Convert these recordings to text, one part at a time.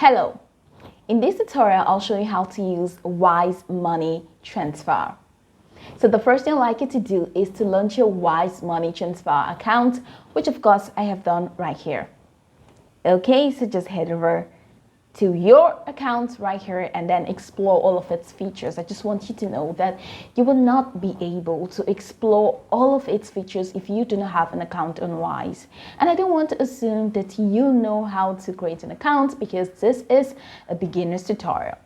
Hello, in this tutorial I'll show you how to use Wise Money Transfer. So the first thing I'd like you to do is to launch your Wise Money Transfer account, which of course I have done right here. Okay, so just head over to your account right here and then explore all of its features. I just want you to know that you will not be able to explore all of its features if you do not have an account on Wise. And I don't want to assume that you know how to create an account because this is a beginner's tutorial.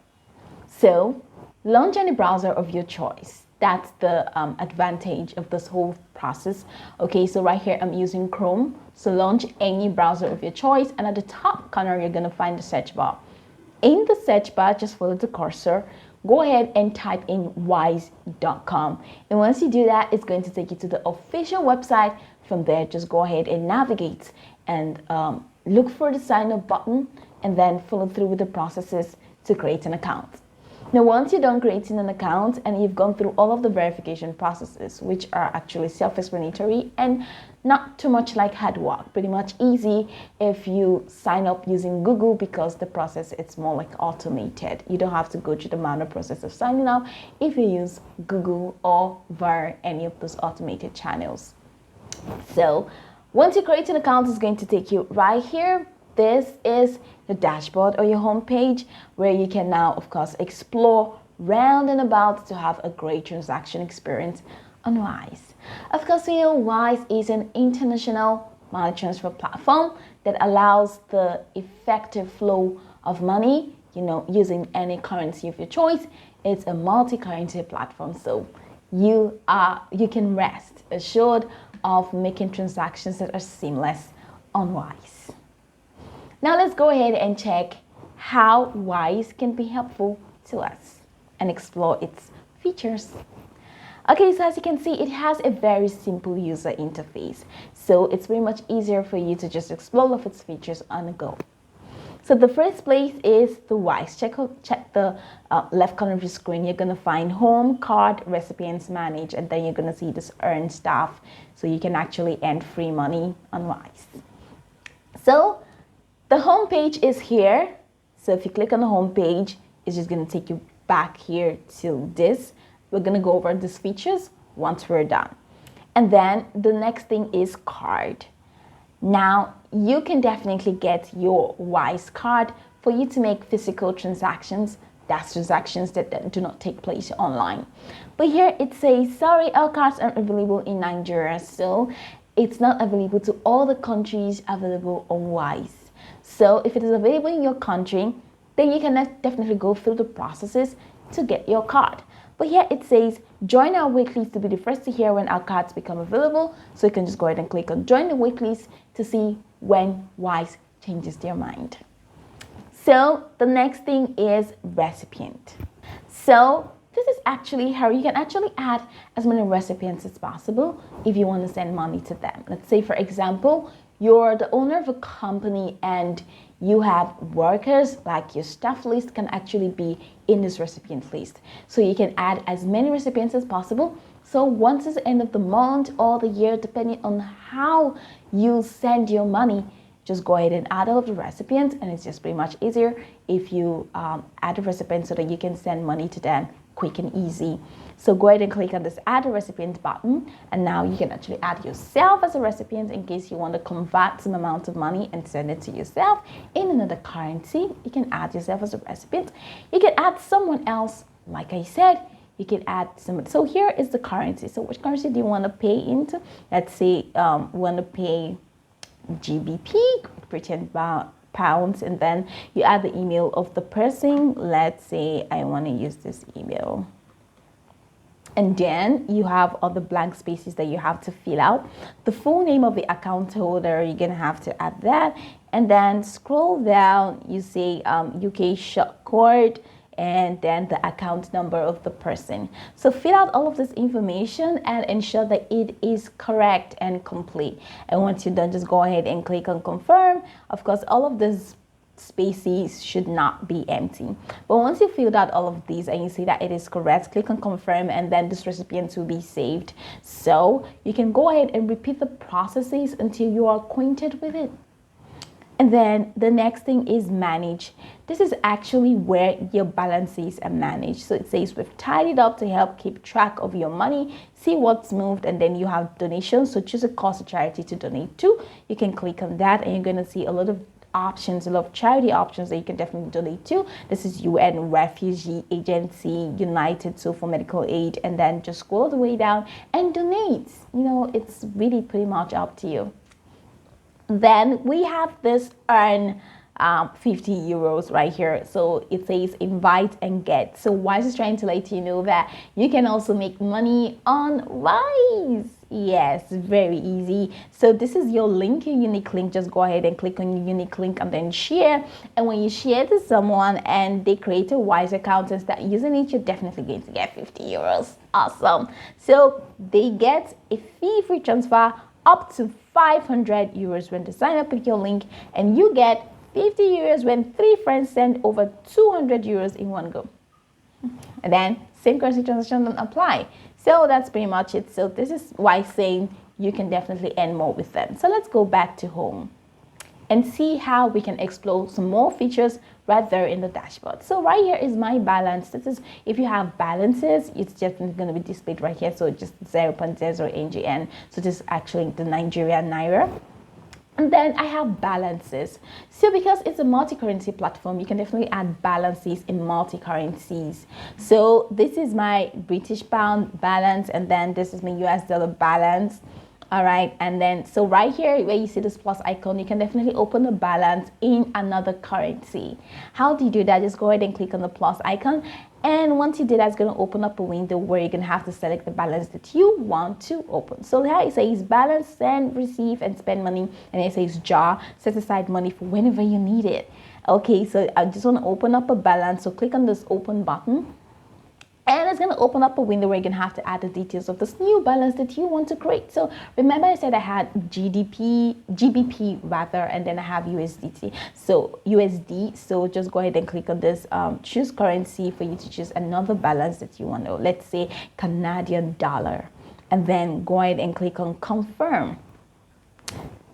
So launch any browser of your choice. That's the advantage of this whole process. Okay, so right here I'm using Chrome. So launch any browser of your choice, and at the top corner you're going to find the search bar. In the search bar, just follow the cursor, go ahead and type in wise.com, and once you do that, it's going to take you to the official website. From there, just go ahead and navigate and look for the sign up button and then follow through with the processes to create an account. Now, once you're done creating an account and you've gone through all of the verification processes, which are actually self-explanatory and not too much like hard work, pretty much easy if you sign up using Google, because the process it's more like automated. You don't have to go through the manual process of signing up if you use Google or via any of those automated channels. So once you create an account, it's going to take you right here. This is the dashboard or your home page where you can now, of course, explore round and about to have a great transaction experience on Wise. Of course, you know, Wise is an international money transfer platform that allows the effective flow of money, you know, using any currency of your choice. It's a multi-currency platform, so you can rest assured of making transactions that are seamless on Wise. Now let's go ahead and check how Wise can be helpful to us and explore its features. Okay, so as you can see, it has a very simple user interface. So it's very much easier for you to just explore all of its features on the go. So the first place is the Wise. Check the left corner of your screen. You're going to find Home, Card, Recipients, Manage, and then you're going to see this Earn Stuff. So you can actually earn free money on Wise. So the home page is here. So if you click on the home page, it's just going to take you back here to this. We're going to go over these features once we're done. And then the next thing is Card. Now, you can definitely get your Wise card for you to make physical transactions. That's transactions that do not take place online. But here it says, sorry, our cards aren't available in Nigeria. So it's not available to all the countries available on Wise. So if it is available in your country, then you can definitely go through the processes to get your card. But here it says, join our waitlist to be the first to hear when our cards become available. So you can just go ahead and click on join the waitlist to see when Wise changes their mind. So the next thing is recipient. So this is actually how you can actually add as many recipients as possible if you want to send money to them. Let's say, for example, you're the owner of a company and you have workers, like your staff list can actually be in this recipient list. So you can add as many recipients as possible. So once it's the end of the month or the year, depending on how you send your money, just go ahead and add all of the recipients, and it's just pretty much easier if you add a recipient so that you can send money to them quick and easy. So go ahead and click on this add a recipient button, and now you can actually add yourself as a recipient in case you want to convert some amount of money and send it to yourself in another currency. You can add yourself as a recipient. You can add someone else, like I said. You can add someone. So here is the currency. So which currency do you want to pay into? Let's say we want to pay GBP, pretend pounds, and then you add the email of the person. Let's say I want to use this email. And then you have all the blank spaces that you have to fill out. The full name of the account holder, you're going to have to add that. And then scroll down, you say UK short code, and then the account number of the person. So fill out all of this information and ensure that it is correct and complete. And once you're done, just go ahead and click on confirm. Of course, all of these spaces should not be empty. But once you filled out all of these and you see that it is correct, click on confirm, and then this recipient will be saved. So you can go ahead and repeat the processes until you are acquainted with it. And then the next thing is manage. This is actually where your balances are managed. So it says we've tidied up to help keep track of your money, see what's moved, and then you have donations. So choose a cause or charity to donate to. You can click on that and you're going to see a lot of options, a lot of charity options that you can definitely donate to. This is UN Refugee Agency, United, so for medical aid, and then just scroll all the way down and donate. It's really pretty much up to you. Then we have this earn 50 euros right here. So it says invite and get. So Wise is trying to let you know that you can also make money on Wise. Yes, very easy. So this is your link, your unique link. Just go ahead and click on your unique link and then share. And when you share to someone and they create a Wise account and start using it, you're definitely going to get 50 euros. Awesome. So they get a fee-free transfer up to 500 euros when they sign up with your link, and you get 50 euros when 3 friends send over 200 euros in one go. And then same currency transaction don't apply. So that's pretty much it. So this is why saying you can definitely earn more with them. So let's go back to home and see how we can explore some more features right there in the dashboard. So right here is my balance. This is, if you have balances, it's just going to be displayed right here. So just 0.00 NGN. So this is actually the Nigerian Naira. And then I have balances. So because it's a multi-currency platform, you can definitely add balances in multi-currencies. So this is my British pound balance, and then this is my US dollar balance. All right, and then so right here where you see this plus icon, you can definitely open a balance in another currency. How do you do that? Just go ahead and click on the plus icon, and once you do that, it's going to open up a window where you're going to have to select the balance that you want to open. So here it says balance, send, receive, and spend money, and it says jar, set aside money for whenever you need it. Okay, so I just want to open up a balance, so click on this open button. And it's going to open up a window where you're going to have to add the details of this new balance that you want to create. So remember I said I had GBP rather, and then I have USDT. So USD. So just go ahead and click on this, choose currency for you to choose another balance that you want to, let's say Canadian dollar. And then go ahead and click on confirm.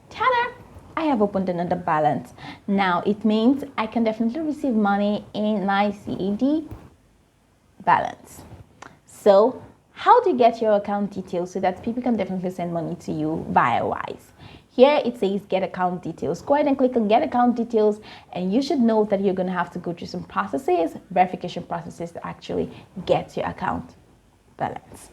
Ta-da! I have opened another balance. Now it means I can definitely receive money in my CAD balance. So how do you get your account details so that people can definitely send money to you via Wise? Here it says get account details. Go ahead and click on get account details, and you should know that you're going to have to go through some processes, verification processes, to actually get your account balance.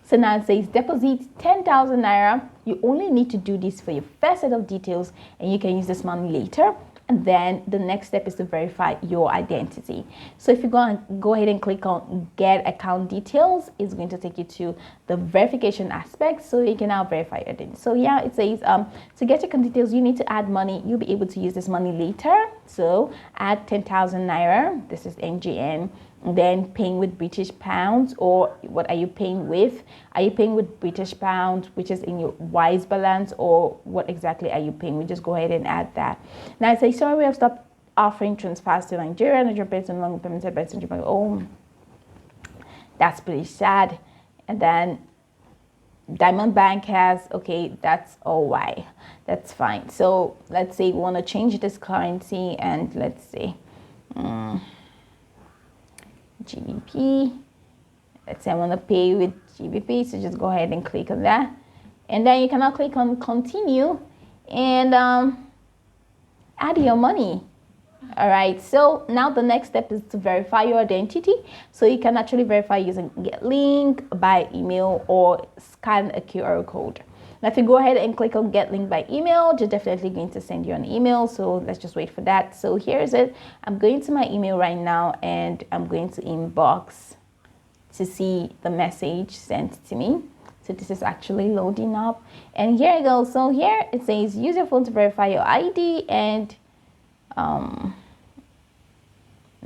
So now it says deposit 10,000 Naira. You only need to do this for your first set of details, and you can use this money later. And then the next step is to verify your identity. So if you go ahead and click on get account details, it's going to take you to the verification aspect, so you can now verify your identity. So yeah, it says to get your account details, you need to add money. You'll be able to use this money later. So add 10,000 Naira. This is NGN. Then paying with British pounds, or what are you paying with? Are you paying with British pounds, which is in your Wise balance, or what exactly are you paying? We just go ahead and add that. Now I say, sorry, we have stopped offering transfers to Nigeria, and you're based on long payment by Central Bank. Oh, that's pretty sad. And then Diamond Bank has, okay, that's OY. That's fine. So let's say we want to change this currency, and let's see. GBP. Let's say I want to pay with GBP, so just go ahead and click on that, and then you can now click on continue and add your money. All right, so now the next step is to verify your identity. So you can actually verify using get link by email or scan a QR code. Now if you go ahead and click on get link by email, you're definitely going to send you an email. So let's just wait for that. So here's it. I'm going to my email right now, and I'm going to inbox to see the message sent to me. So this is actually loading up, and here I go. So here it says use your phone to verify your ID, and I'm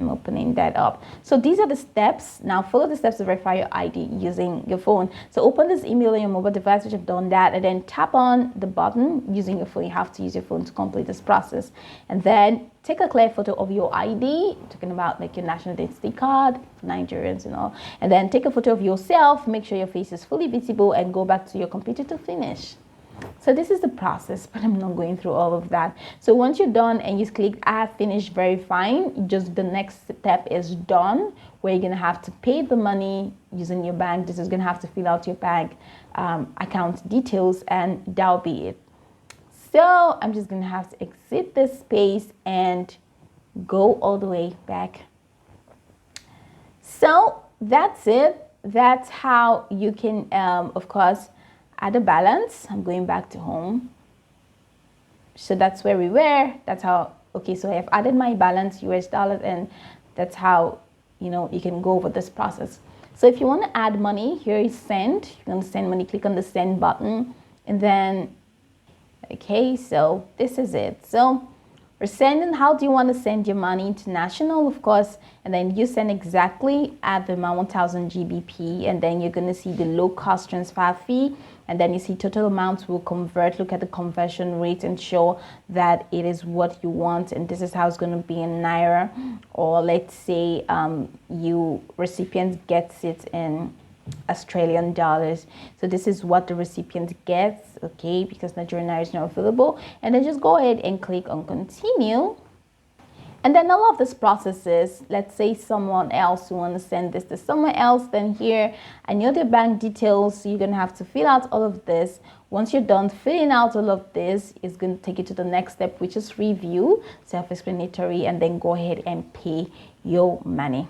opening that up. So these are the steps. Now follow the steps to verify your ID using your phone. So open this email on your mobile device, which I've done that, and then tap on the button using your phone. You have to use your phone to complete this process. And then take a clear photo of your ID, talking about like your national identity card for Nigerians and all. And then take a photo of yourself, make sure your face is fully visible, and go back to your computer to finish. So this is the process, but I'm not going through all of that. So once you're done and you click I have finished verifying, just the next step is done, where you're gonna have to pay the money using your bank. This is gonna have to fill out your bank account details, and that'll be it. So I'm just gonna have to exit this space and go all the way back. So that's it. That's how you can, of course, add a balance. I'm going back to home. So that's where we were. That's how, okay, so I have added my balance US dollars, and that's how, you can go over this process. So if you want to add money, here is send. You're going to send money, click on the send button, and then, okay, so this is it. So we're sending, how do you want to send your money? International, of course, and then you send exactly at the amount 1000 GBP, and then you're going to see the low cost transfer fee, and then you see total amounts will convert. Look at the conversion rate and show that it is what you want, and this is how it's going to be in Naira, or let's say you recipient gets it in Australian dollars. So this is what the recipient gets, okay, because Nigerian Naira is not available. And then just go ahead and click on continue. And then all of this processes, let's say someone else who want to send this to someone else, then here I know the bank details, so you're going to have to fill out all of this. Once you're done filling out all of this, it's going to take you to the next step, which is review, self-explanatory, and then go ahead and pay your money.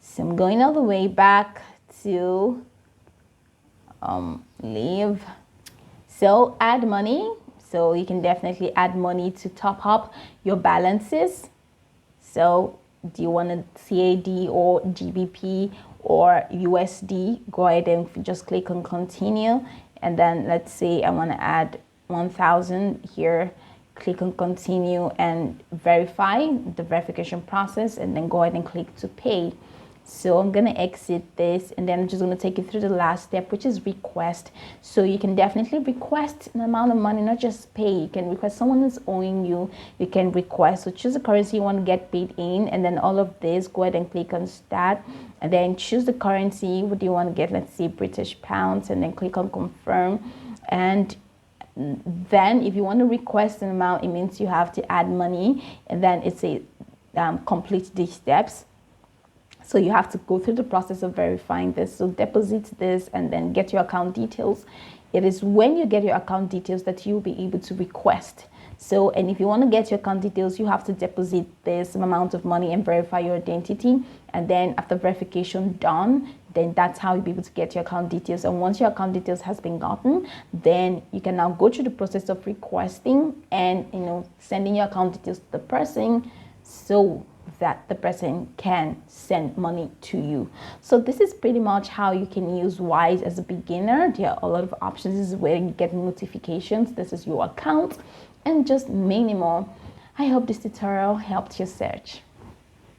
So I'm going all the way back to leave. So add money. So you can definitely add money to top up your balances. So do you want a CAD or GBP or USD? Go ahead and just click on continue, and then let's say I want to add 1000 here. Click on continue and verify the verification process, and then go ahead and click to pay. So I'm going to exit this, and then I'm just going to take you through the last step, which is request. So you can definitely request an amount of money, not just pay. You can request someone is owing you. You can request. So choose the currency you want to get paid in, and then all of this, go ahead and click on start, and then choose the currency. What do you want to get? Let's say British pounds, and then click on confirm. And then if you want to request an amount, it means you have to add money, and then it's a complete these steps. So you have to go through the process of verifying this. So deposit this and then get your account details. It is when you get your account details that you'll be able to request. So, and if you want to get your account details, you have to deposit this amount of money and verify your identity. And then after verification done, then that's how you'll be able to get your account details. And once your account details has been gotten, then you can now go through the process of requesting and, sending your account details to the person, so that the person can send money to you. So this is pretty much how you can use Wise as a beginner. There are a lot of options. This is where you get notifications. This is your account, and just many more. I hope this tutorial helped your search.